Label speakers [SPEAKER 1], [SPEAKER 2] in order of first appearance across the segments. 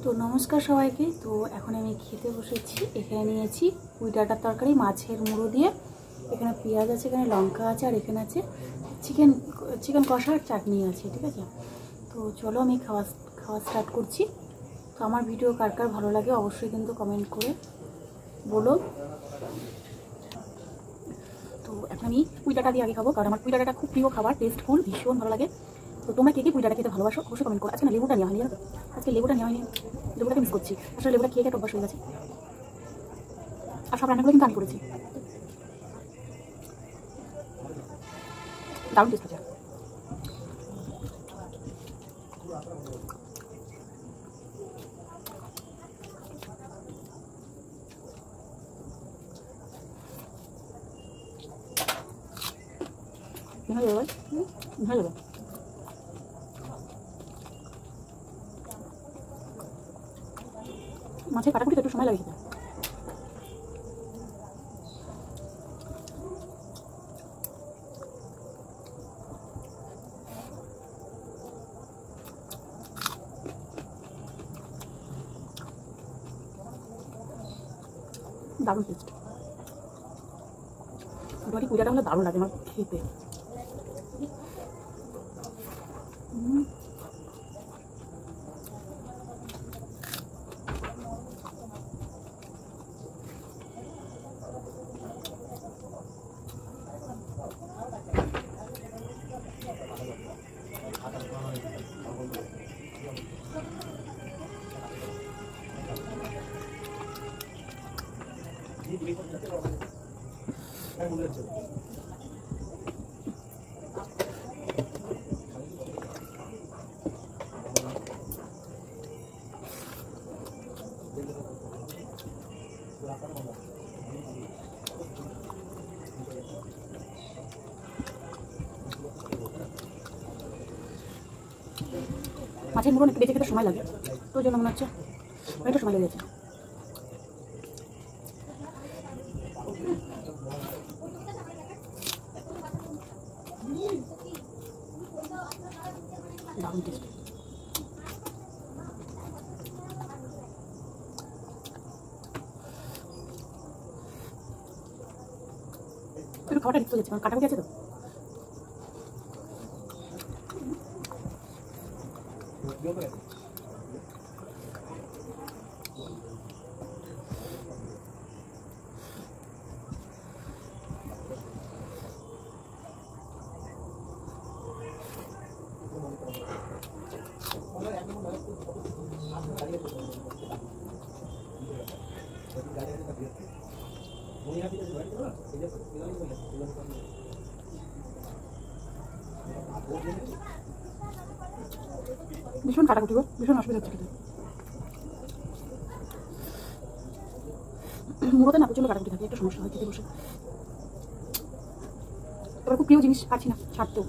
[SPEAKER 1] তো নমস্কার সবাইকে। তো এখন আমি খেতে বসেছি। এখানে নিয়েছি পুঁই ডাঁটার তরকারি মাছের মুড়ো দিয়ে। এখানে পেঁয়াজ আছে, এখানে লঙ্কা আছে, আর এখানে আছে চিকেন কষা আর চাটনি আছে। ঠিক আছে, তো চলো আমি খাওয়া স্টার্ট করছি। তো আমার ভিডিও কার কার ভালো লাগে অবশ্যই কিন্তু কমেন্ট করে বলো। তো এখন আমি পুঁই ডাঁটা দিয়ে আগে খাবো, কারণ আমার পুঁই ডাঁটাটা খুব প্রিয় খাবার, টেস্টফুল, ভীষণ ভালো লাগে। তো তোমরা কে পুঁই ডাঁটা খেতে ভালোবাসো অবশ্যই কমেন্ট করো। আজকে না লেবুটা নেওয়া হয়নি, জানো তো, আজকে লেবুটা নেওয়া হয়নি, লেবুটাকে মিস করছি। আসলে লেবুটা খেয়ে অভ্যাস হয়ে গেছে, আর সব রান্নাগুলো কিন্তু আমি করেছি। দারুণ টেস্ট আছে। ভালো মাছের কাটাকুটিতে একটু সময় লাগে খেতে। দারুণ টেস্ট। মোটামুটি পুজাটা হলে দারুণ লাগে আমার খেতে। মাছের মুড়ো একটু বেঁচে খেতে সময় লাগে, তো জন্য মনে হচ্ছে অনেকটা সময় লেগেছে। দারুণ টেস্ট। একটু খাওয়াটা রিক্স হয়ে যাচ্ছে, কারণ কাটাকুটি আছে তো। ভীষণ কাটাকুটি গো, ভীষণ অসুবিধা হচ্ছে খেতে। মুড়োতে না প্রচন্ড কাটাকুটি থাকে, একটা সমস্যা হয় খেতে বসে। এবার খুব প্রিয় জিনিস পাচ্ছি না ছাড়তেও।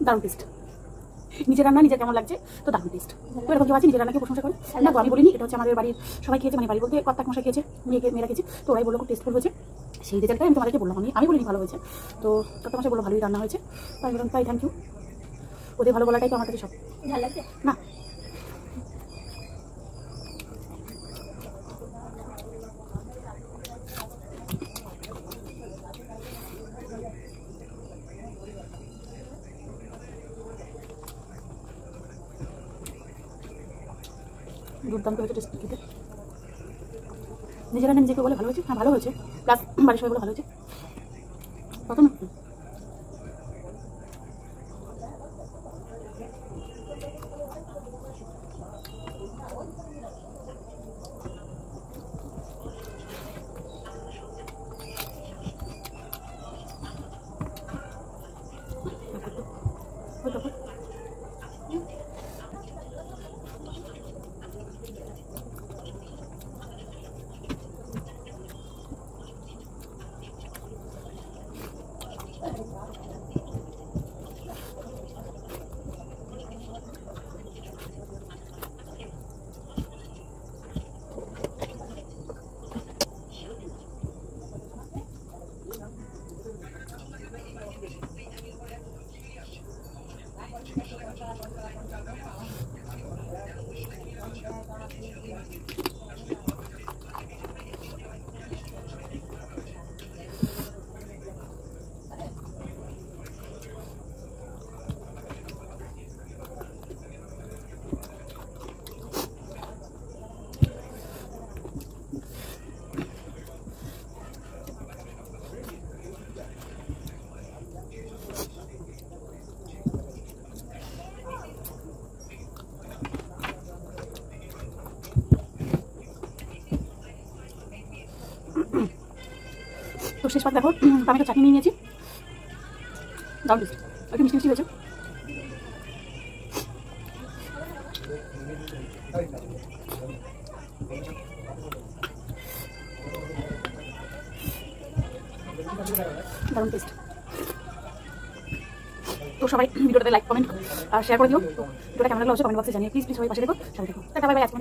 [SPEAKER 1] দারুণ টেস্ট। নিজের রান্না নিজের কেমন লাগছে, তো দারুণ টেস্ট। তো এরকম কেউ আছে নিজের রান্নাকে প্রশংসা করে না? তো আমি বলিনি, এটা হচ্ছে আমাদের বাড়ির সবাই খেয়েছে, মানে বাড়ি বলতে কর্তা মশাই খেয়েছে, মেয়েরা খেয়েছে, তো ওরাই বললো খুব টেস্টফুল হয়েছে। সেই রেজাল্টটাই আমি তোমাদেরকে বললাম। আমি বলিনি ভালো হয়েছে, তো কর্তা মশাই বললো ভালোই রান্না হয়েছে। তাই বললাম তাই থ্যাংক ইউ। ওদের ভালো বলাটাই তো আমার কাছে সব। ভালো লাগছে না? দুর্দান্ত হয়েছে টেস্ট খেতে। নিজেরা নিজেকে বলে ভালো হয়েছে, হ্যাঁ ভালো হয়েছে, প্লাস বাড়ির সবাই বলে ভালো হয়েছে। প্রথম তো শেষ পাত দেখো, টমেটো চাটনি নিয়ে নিয়েছি, দারুণ টেস্ট, একটু মিষ্টি মিষ্টি হয়েছে। দারুণ টেস্ট। তো সবাই ভিডিওটাতে লাইক কমেন্ট আর শেয়ার করে দিও। তো ভিডিওটা কেমন লাগলো অবশ্যই কমেন্ট বক্সে জানিয়ে প্লিজ সবাই পাশে দেখো, সাথে দেখো। Tata bye bye.